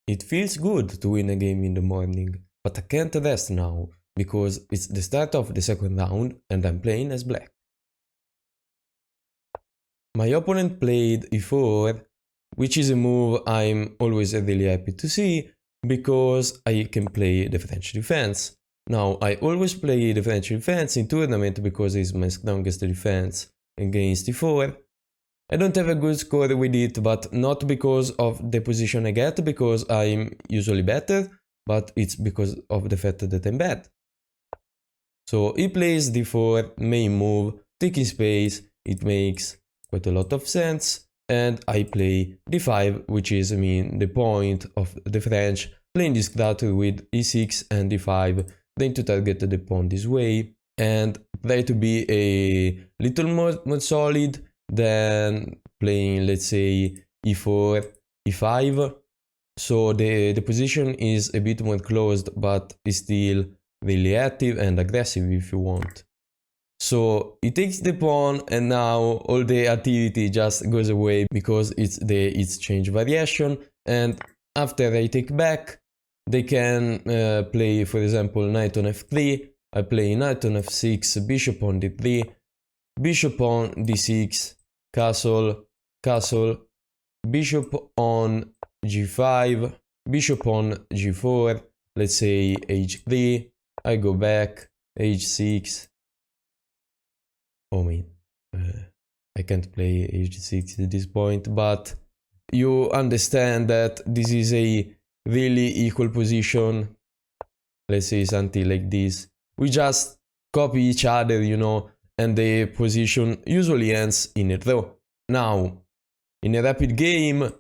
It feels good to win a game in the morning, but I can't rest now, because it's the start of the second round and I'm playing as black. My opponent played e4, which is a move I'm always really happy to see, because I can play the French defense. Now, I always play the French defense in tournament because it's my strongest defense against e4. I don't have a good score with it, but not because of the position I get, because I'm usually better, but it's because of the fact that I'm bad. So he plays d4, main move, taking space, it makes quite a lot of sense, and I play d5, which is, the point of the French, playing this strategy with e6 and d5, then to target the pawn this way, and try to be a little more solid than playing, let's say, e4, e5. So the position is a bit more closed, but is still really active and aggressive if you want. So he takes the pawn, and now all the activity just goes away because it's the exchange variation. And after I take back, they can play, for example, knight on f3. I play knight on f6, bishop on d3, bishop on d6, castle, castle, bishop on g5, bishop on g4, let's say h3, I go back, h6. Oh man, I can't play h6 at this point, but you understand that this is a really equal position. Let's say something like this. We just copy each other, and the position usually ends in a draw. Now, in a rapid game,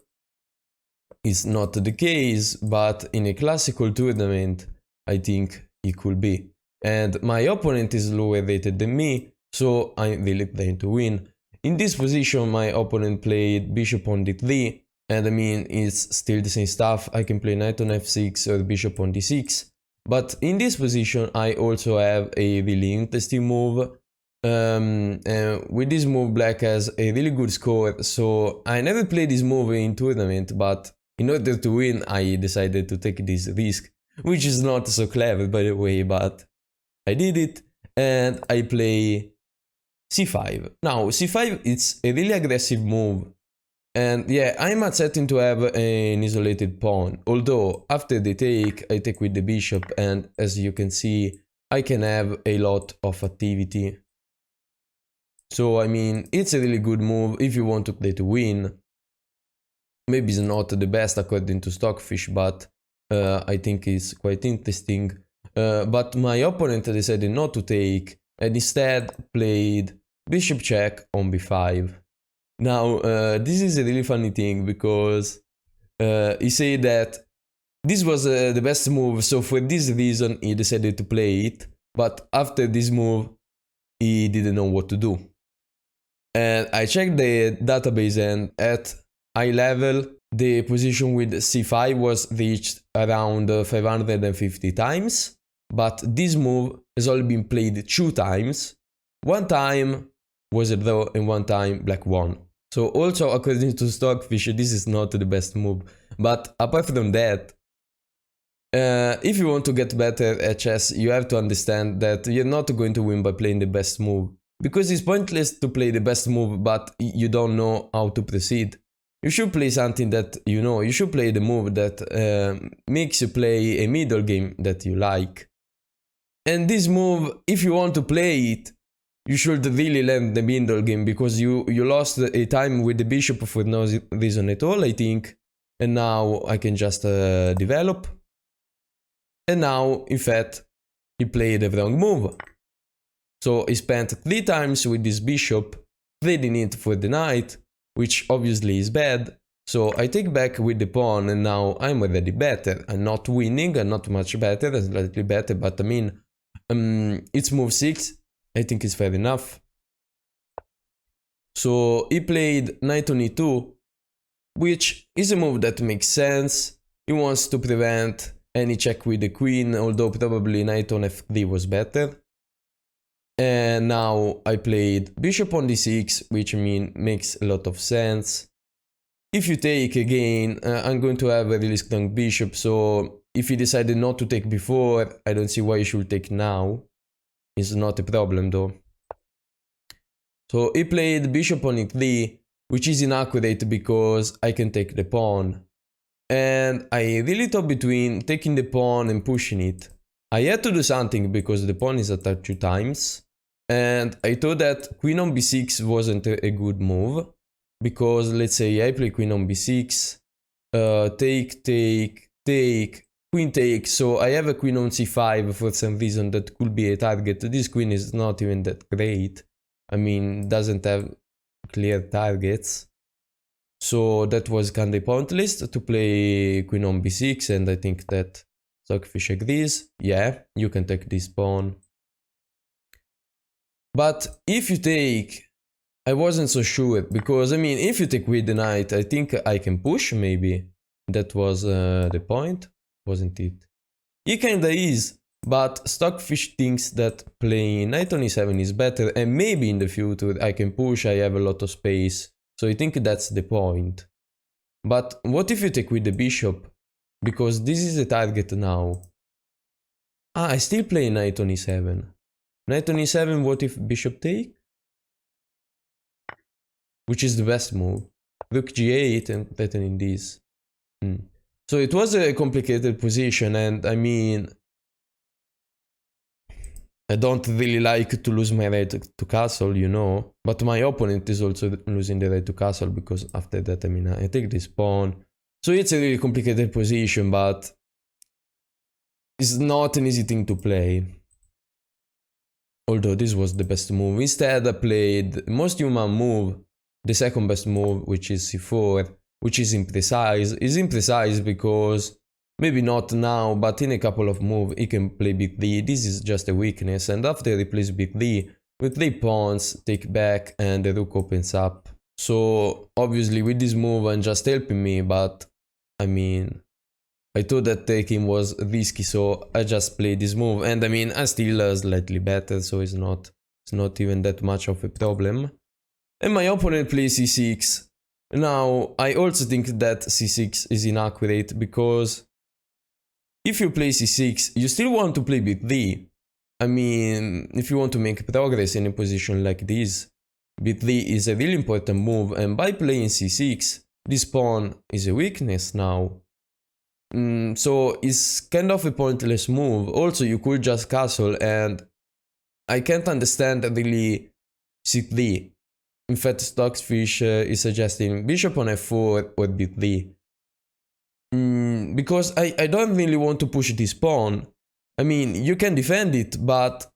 it's not the case, but in a classical tournament, I think it could be. And my opponent is lower rated than me, so I'm really playing to win. In this position, my opponent played bishop on d3, and it's still the same stuff. I can play knight on f6 or bishop on d6. But in this position, I also have a really interesting move. With this move, black has a really good score, so I never played this move in tournament, but in order to win, I decided to take this risk, which is not so clever, by the way, but I did it, and I play c5. Now, c5, it's a really aggressive move, and yeah, I'm accepting to have an isolated pawn, although after the take, I take with the bishop, and as you can see, I can have a lot of activity. So, it's a really good move if you want to play to win. Maybe it's not the best according to Stockfish, but I think it's quite interesting. But my opponent decided not to take, and instead played bishop check on b5. Now, this is a really funny thing, because he said that this was the best move, so for this reason he decided to play it, but after this move he didn't know what to do. And I checked the database, and at eye level, the position with c5 was reached around 550 times, but this move has only been played 2 times. One time was a draw and one time black won. So also according to Stockfish, this is not the best move. But apart from that, if you want to get better at chess, you have to understand that you're not going to win by playing the best move. Because it's pointless to play the best move, but you don't know how to proceed. You should play something that you know. You should play the move that makes you play a middle game that you like. And this move, if you want to play it, you should really learn the middle game, because you lost a time with the bishop for no reason at all, I think. And now I can just develop. And now, in fact, he played the wrong move. So he spent 3 times with this bishop, trading it for the knight, which obviously is bad. So I take back with the pawn, and now I'm already better. I'm not winning, I'm not much better, I'm slightly better, but it's move 6, I think it's fair enough. So he played knight on e2, which is a move that makes sense. He wants to prevent any check with the queen, although probably knight on f3 was better. And now I played bishop on d6, which makes a lot of sense. if you take again, I'm going to have a really strong bishop, so if he decided not to take before, I don't see why he should take now. It's not a problem though. So he played bishop on e3, which is inaccurate because I can take the pawn. And I really thought between taking the pawn and pushing it. I had to do something because the pawn is attacked 2 times. And I thought that queen on b6 wasn't a good move. Because let's say I play queen on b6, take, queen take, so I have a queen on c5 for some reason that could be a target. This queen is not even that great. I mean, doesn't have clear targets. So that was kinda pointless to play queen on b6, and I think that Stockfish agrees. Yeah, you can take this pawn. But if you take, I wasn't so sure, because I mean, if you take with the knight, I think I can push, maybe. That was the point, wasn't it? It kinda is, but Stockfish thinks that playing knight on e7 is better, and maybe in the future I can push, I have a lot of space, so I think that's the point. But what if you take with the bishop? Because this is the target now. I still play knight on e7. Knight on e7, what if bishop take? Which is the best move. Rook g8 and threatening this. So it was a complicated position, and I mean, I don't really like to lose my right to castle, you know, but my opponent is also losing the right to castle, because after that, I mean, I take this pawn. So it's a really complicated position, but it's not an easy thing to play. Although this was the best move. Instead, I played the most human move, the second best move, which is c4, which is imprecise. It's imprecise because maybe not now, but in a couple of moves he can play b3. This is just a weakness, and after he plays b3, with 3 pawns, take back, and the rook opens up. So obviously with this move I'm just helping me, but I mean, I thought that taking was risky, so I just played this move, and I mean, I'm still slightly better, so it's not even that much of a problem. And my opponent plays c6. Now, I also think that c6 is inaccurate, because if you play c6, you still want to play b3. I mean, if you want to make progress in a position like this, b3 is a really important move, and by playing c6, this pawn is a weakness now. So it's kind of a pointless move. Also, you could just castle, and I can't understand really c3. In fact, Stockfish is suggesting bishop on f4 or b3. Because I don't really want to push this pawn. I mean, you can defend it, but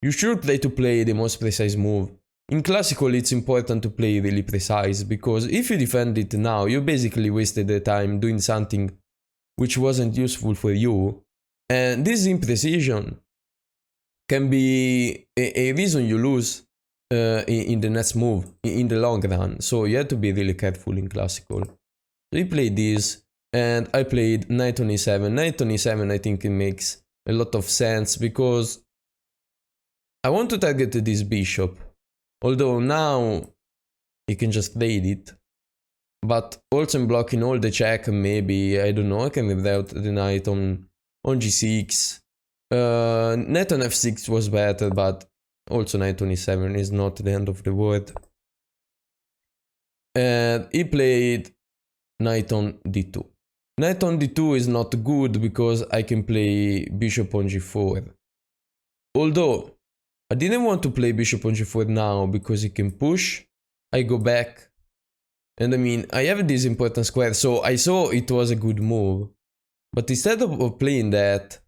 you should try to play the most precise move. In classical, it's important to play really precise, because if you defend it now, you basically wasted the time doing something which wasn't useful for you. And this imprecision can be a reason you lose in the next move, in the long run. So you have to be really careful in classical. So he played this, and I played knight on e7. Knight on e7, I think it makes a lot of sense, because I want to target this bishop. Although now you can just trade it. But also I'm blocking all the check, maybe, I don't know, I can without the knight on g6. Knight on f6 was better, but also knight on e7 is not the end of the world. And he played knight on d2. Knight on d2 is not good, because I can play bishop on g4. Although, I didn't want to play bishop on g4 now, because he can push, I go back. And I mean, I have this important square, so I saw it was a good move. But instead of playing that,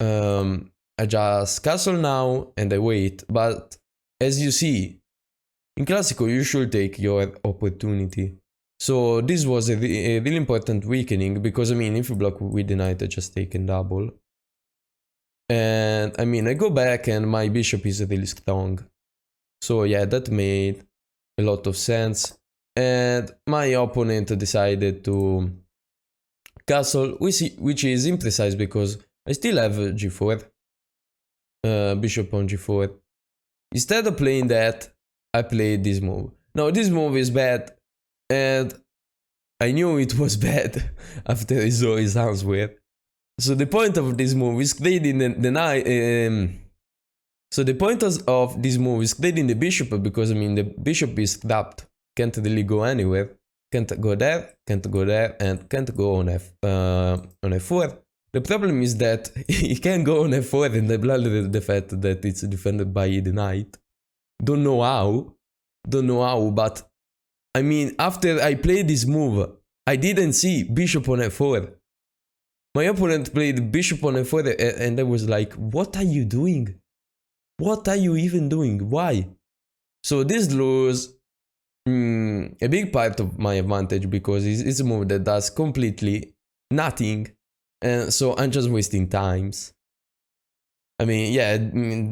I just castle now and I wait. But as you see, in classical you should take your opportunity. So this was a really important weakening, because I mean, if you block with the knight, I just take and double. And I mean, I go back and my bishop is really strong. So yeah, that made a lot of sense. And my opponent decided to castle, which is imprecise, because I still have g4, bishop on g4. Instead of playing that, I played this move. Now this move is bad, And I knew it was bad after I saw his answer. So the point of this move is clearing the knight. So the point of this move is clearing the bishop, because I mean the bishop is trapped, can't really go anywhere, can't go there, and can't go on f4. The problem is that he can go on f4 and I blundered the fact that it's defended by the knight. Don't know how, but I mean, after I played this move, I didn't see bishop on f4. My opponent played bishop on f4 and I was like, what are you doing? What are you even doing? Why? So this loses a big part of my advantage, because it's a move that does completely nothing. And so I'm just wasting times. I mean, yeah,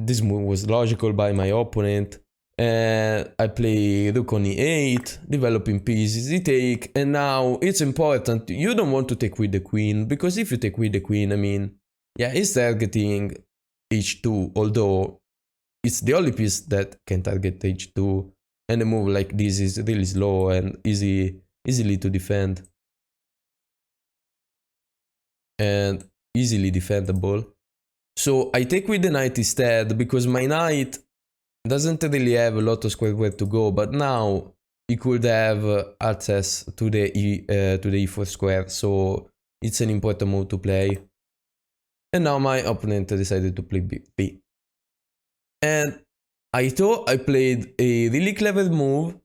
this move was logical by my opponent. I play rook on e8, developing pieces, e-take, and now it's important. You don't want to take with the queen, because if you take with the queen, I mean, yeah, it's targeting h2, although it's the only piece that can target h2, and a move like this is really slow and easily to defend. And easily defendable. So I take with the knight instead, because my knight doesn't really have a lot of square where to go, but now he could have access to the e4 square, so it's an important move to play. And now my opponent decided to play b. And I thought I played a really clever move,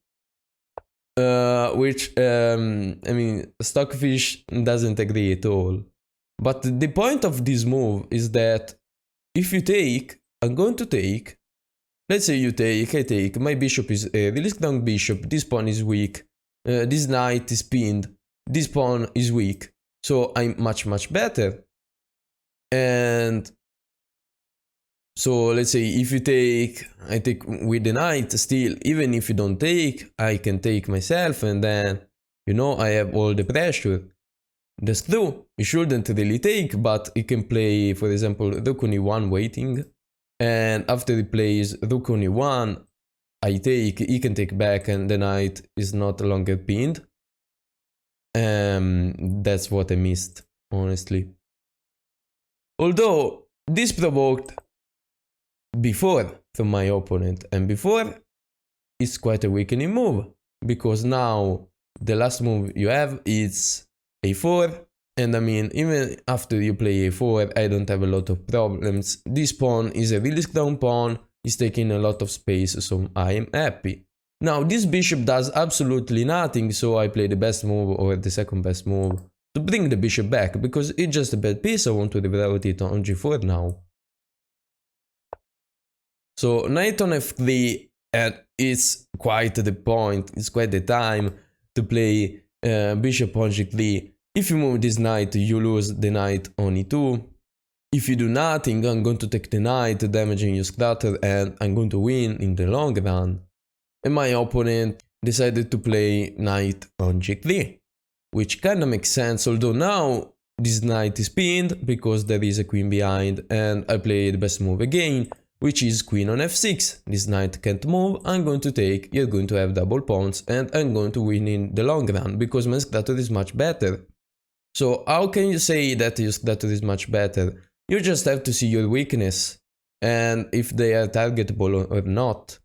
which, I mean, Stockfish doesn't agree at all. But the point of this move is that if you take, I'm going to take, let's say you take, I take, my bishop is a really strong bishop, this pawn is weak, this knight is pinned, this pawn is weak, so I'm much better. And so let's say if you take, I take with the knight still, even if you don't take, I can take myself, and then, you know, I have all the pressure. That's true, you shouldn't really take, but you can play, for example, rook on e1 waiting, and after he plays rook on e1, I take, he can take back, and the knight is not longer pinned. That's what I missed, honestly. Although, this provoked before from my opponent, and before is quite a weakening move, because now the last move you have is a4, and I mean, even after you play a4, I don't have a lot of problems. This pawn is a really strong pawn, it's taking a lot of space, so I am happy. Now this bishop does absolutely nothing, so I play the best move, or the second best move, to bring the bishop back, because it's just a bad piece. I want to develop it on g4 now. So knight on f3, and it's quite the point, it's quite the time to play bishop on g3. If you move this knight, you lose the knight on e2. If you do nothing, I'm going to take the knight, damaging your structure, and I'm going to win in the long run. And my opponent decided to play knight on g3, which kinda makes sense, although now this knight is pinned because there is a queen behind, and I play the best move again, which is queen on f6. This knight can't move, I'm going to take, you're going to have double pawns, and I'm going to win in the long run, because my structure is much better. So how can you say that your structure is much better? You just have to see your weakness, and if they are targetable or not.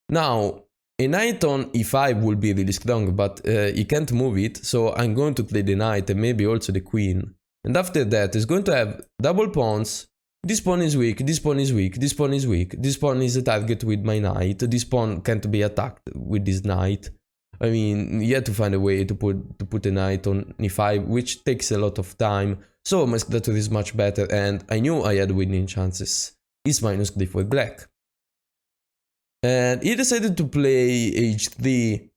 Now, a knight on e5 will be really strong, but he can't move it, so I'm going to play the knight and maybe also the queen. And after that, it's going to have double pawns. This pawn is weak, this pawn is weak, this pawn is weak, this pawn is a target with my knight, this pawn can't be attacked with this knight. I mean, you have to find a way to put a knight on e5, which takes a lot of time, so my structure is much better, and I knew I had winning chances. It's -3 for black. And he decided to play h3,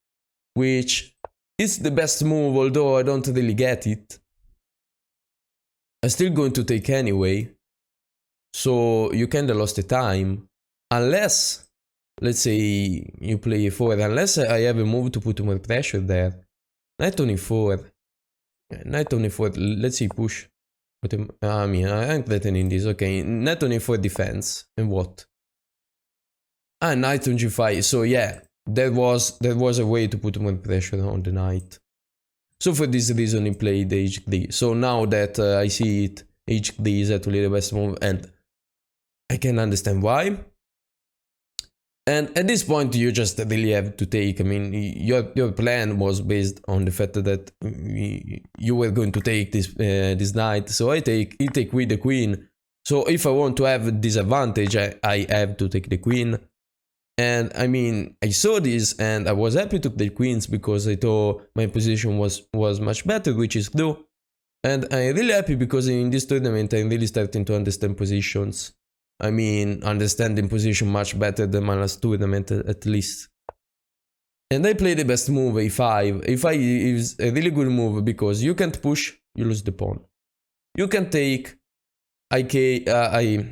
which is the best move, although I don't really get it. I'm still going to take anyway. So you kinda lost the time, unless, let's say, you play a4, unless I have a move to put more pressure there. Knight on e4, knight on e4, let's see, push. I mean, I'm threatening this, okay, knight on e4 defense, and what? Ah, knight on g5, so yeah, there was a way to put more pressure on the knight. So for this reason he played h3. So now that I see it, h3 is actually the best move, and I can understand why. And at this point you just really have to take, I mean, your plan was based on the fact that you were going to take this knight, so he take with the queen. So if I want to have this advantage, I have to take the queen. And I mean, I saw this and I was happy to take the queens because I thought my position was much better, which is true. And I'm really happy because in this tournament I'm really starting to understand positions. I mean, understanding position much better than my last tournament at least. And I play the best move, a5. a5 is a really good move because you can't push, you lose the pawn. You can take, I take, I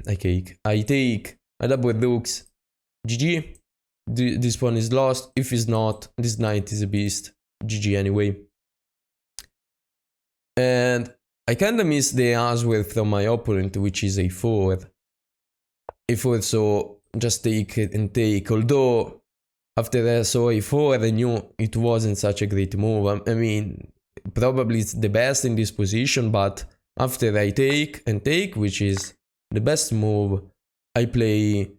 double rooks, GG. This pawn is lost. If it's not, this knight is a beast. GG anyway. And I kinda miss the answer from my opponent, which is a4. a4, so just take it and take. Although after I saw a4 I knew it wasn't such a great move. I mean, probably it's the best in this position, but after I take and take, which is the best move, I play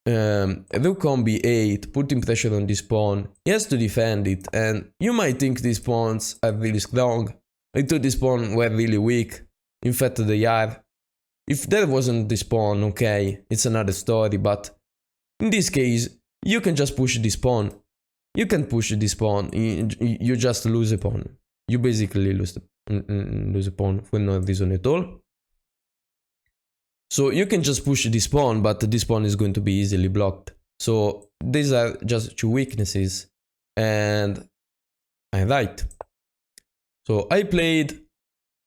rook on b8, putting pressure on this pawn. He has to defend it, and you might think these pawns are really strong. I thought this pawn were really weak. In fact they are. If there wasn't this pawn, okay, it's another story, but in this case, you can just push this pawn. You can push this pawn, you just lose a pawn. You basically lose a pawn for no reason at all. So you can just push this pawn, but this pawn is going to be easily blocked. So these are just two weaknesses, and I'm right. So I played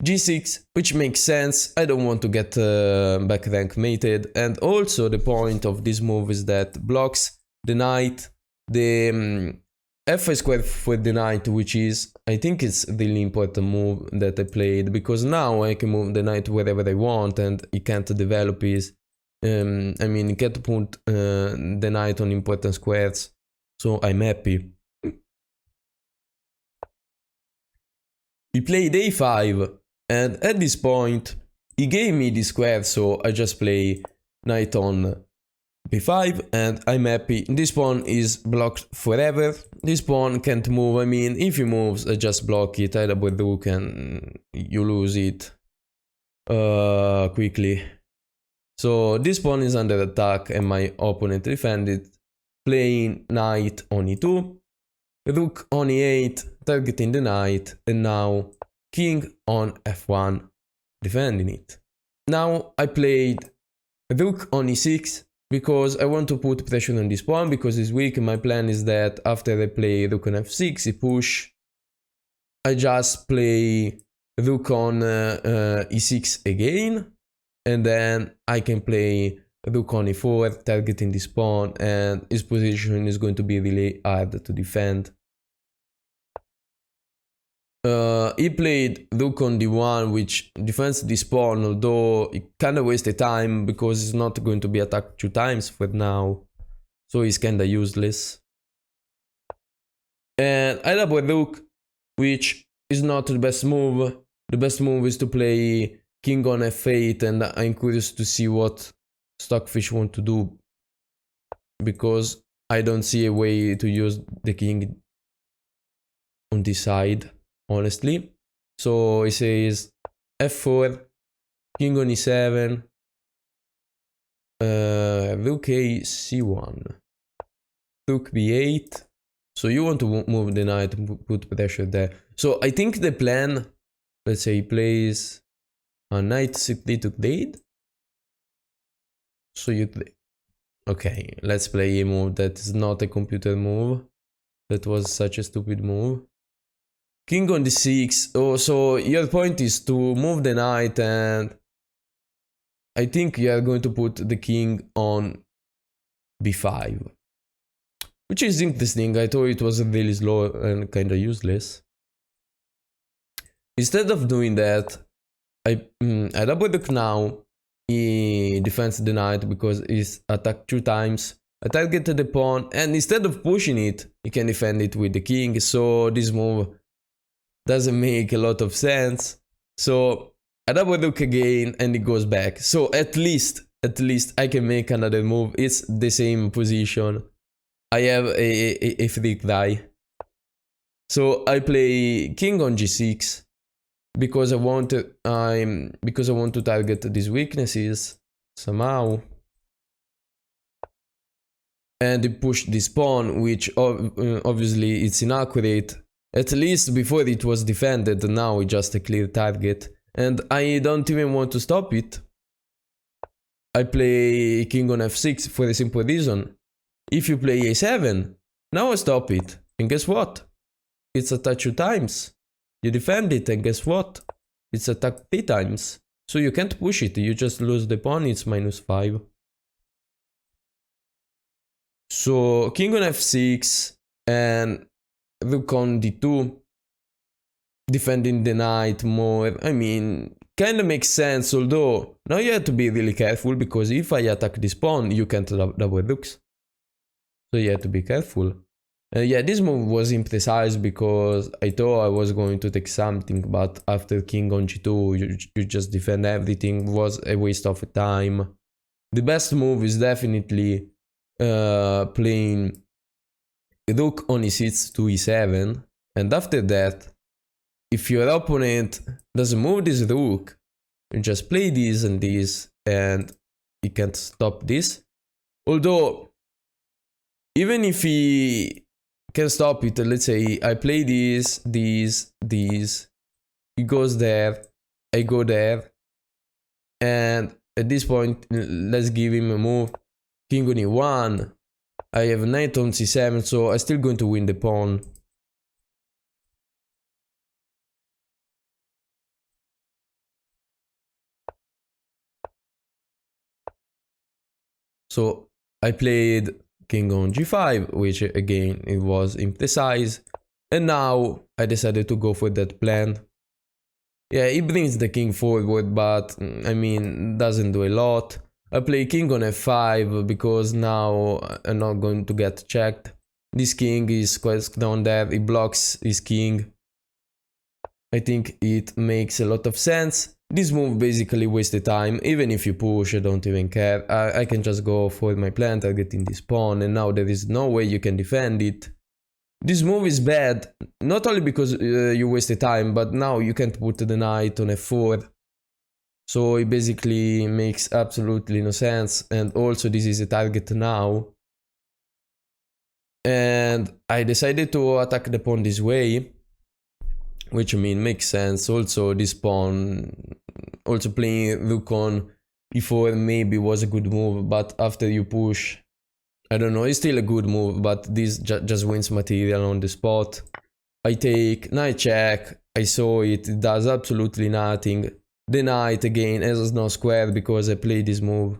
g6, which makes sense. I don't want to get back rank mated, and also the point of this move is that blocks the knight, the f5 square for the knight, which is, I think it's a really important move that I played, because now I can move the knight wherever I want and he can't develop his, I mean, he can't put the knight on important squares, so I'm happy. He played a5, and at this point he gave me the square, so I just play knight on b5 and I'm happy. This pawn is blocked forever. This pawn can't move. I mean, if he moves, I just block it. I double rook and you lose it quickly. So this pawn is under attack and my opponent defended, playing knight on e2, rook on e8, targeting the knight, and now king on f1, defending it. Now I played rook on e6 because I want to put pressure on this pawn because it's weak. My plan is that after I play rook on f6, he push, I just play rook on e6 again, and then I can play rook on e4, targeting this pawn, and his position is going to be really hard to defend. He played rook on d1, which defends this pawn, although it kinda wasted time because it's not going to be attacked 2 times for now, so it's kinda useless. And I double rook, which is not the best move. The best move is to play king on f8, and I'm curious to see what Stockfish want to do, because I don't see a way to use the king on this side, honestly. So he says f4, king on e7, rook a c1, rook b8. So you want to move the knight and put pressure there. So I think the plan, let's say he plays a knight c3 to date. So you, okay, let's play a move that is not a computer move. That was such a stupid move. King on d6. Oh, so your point is to move the knight, and I think you are going to put the king on b5, which is interesting. I thought it was really slow and kind of useless. Instead of doing that, I double rook now. He defends the knight because he's attacked 2 times. I targeted the pawn, and instead of pushing it, you can defend it with the king, so this move doesn't make a lot of sense. So I double rook again, and it goes back. So at least I can make another move. It's the same position. I have a free try. So I play king on g6 because I want to target these weaknesses somehow. And he pushed this pawn, which obviously it's inaccurate. At least before it was defended, now it's just a clear target. And I don't even want to stop it. I play king on f6 for a simple reason. If you play a7, now I stop it. And guess what? It's attacked 2 times. You defend it, and guess what? It's attacked 3 times. So you can't push it, you just lose the pawn, it's -5. So king on f6 and rook on d2, defending the knight more. I mean, kinda makes sense, although now you have to be really careful, because if I attack this pawn, you can't double rooks. So you have to be careful. Yeah, this move was imprecise because I thought I was going to take something, but after king on g2, you just defend everything. It was a waste of time. The best move is definitely playing rook on e6 to e7, and after that, if your opponent doesn't move this rook, you just play this and this, and he can't stop this. Although, even if he can stop it, let's say I play this, he goes there, I go there, and at this point, let's give him a move. King on e1, I have knight on c7, so I'm still going to win the pawn. So I played king on g5, which again, it was imprecise. And now I decided to go for that plan. Yeah, it brings the king forward, but I mean, doesn't do a lot. I play king on f5 because now I'm not going to get checked. This king is quite down there, it blocks his king. I think it makes a lot of sense. This move basically wasted time. Even if you push, I don't even care. I can just go for my plan, targeting this pawn, and now there is no way you can defend it. This move is bad, not only because you wasted time, but now you can't put the knight on f4. So it basically makes absolutely no sense, and also this is a target now. And I decided to attack the pawn this way, which I mean makes sense. Also this pawn, also playing rook on e4 maybe was a good move, but after you push, I don't know, it's still a good move, but this just wins material on the spot. I take knight check, I saw it, it does absolutely nothing. The knight again has no square because I played this move.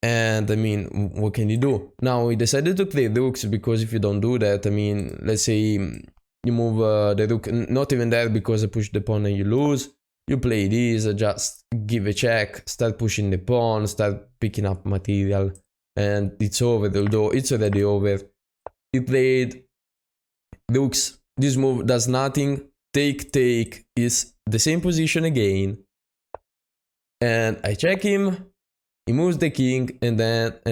And I mean, what can you do? Now we decided to play rooks because if you don't do that, I mean, let's say you move the rook, not even there because I push the pawn and you lose. You play this, just give a check, start pushing the pawn, start picking up material, and it's over, although it's already over. He played rooks, this move does nothing. Take, take is the same position again. And I check him, he moves the king, and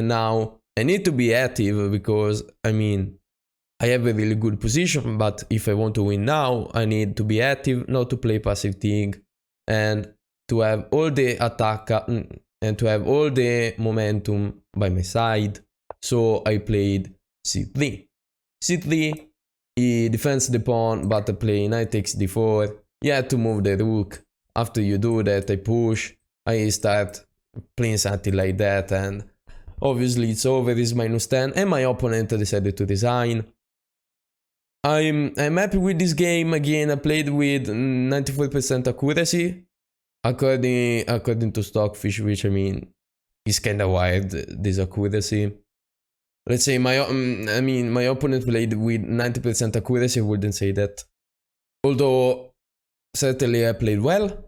now I need to be active because, I mean, I have a really good position, but if I want to win now, I need to be active, not to play passive thing, and to have all the attack and to have all the momentum by my side. So I played c3. c3, he defends the pawn, but I play knight takes d4. You have to move the rook. After you do that, I push. I start playing something like that, and obviously it's over, it's -10, and my opponent decided to resign. I'm happy with this game. Again, I played with 94% accuracy, according to Stockfish, which I mean is kinda wild, this accuracy. Let's say my opponent played with 90% accuracy, I wouldn't say that. Although, certainly I played well.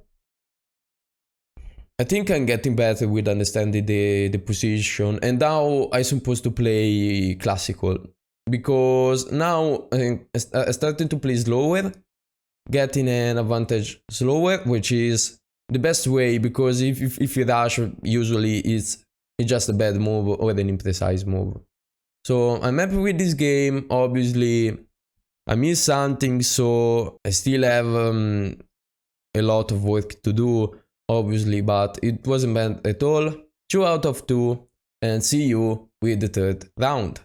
I think I'm getting better with understanding the position, and now I'm supposed to play classical, because now I'm starting to play slower, getting an advantage slower, which is the best way, because if you rush, usually it's just a bad move or an imprecise move. So I'm happy with this game. Obviously, I missed something, so I still have a lot of work to do, obviously, but it wasn't bad at all. 2 out of 2, and see you with the third round.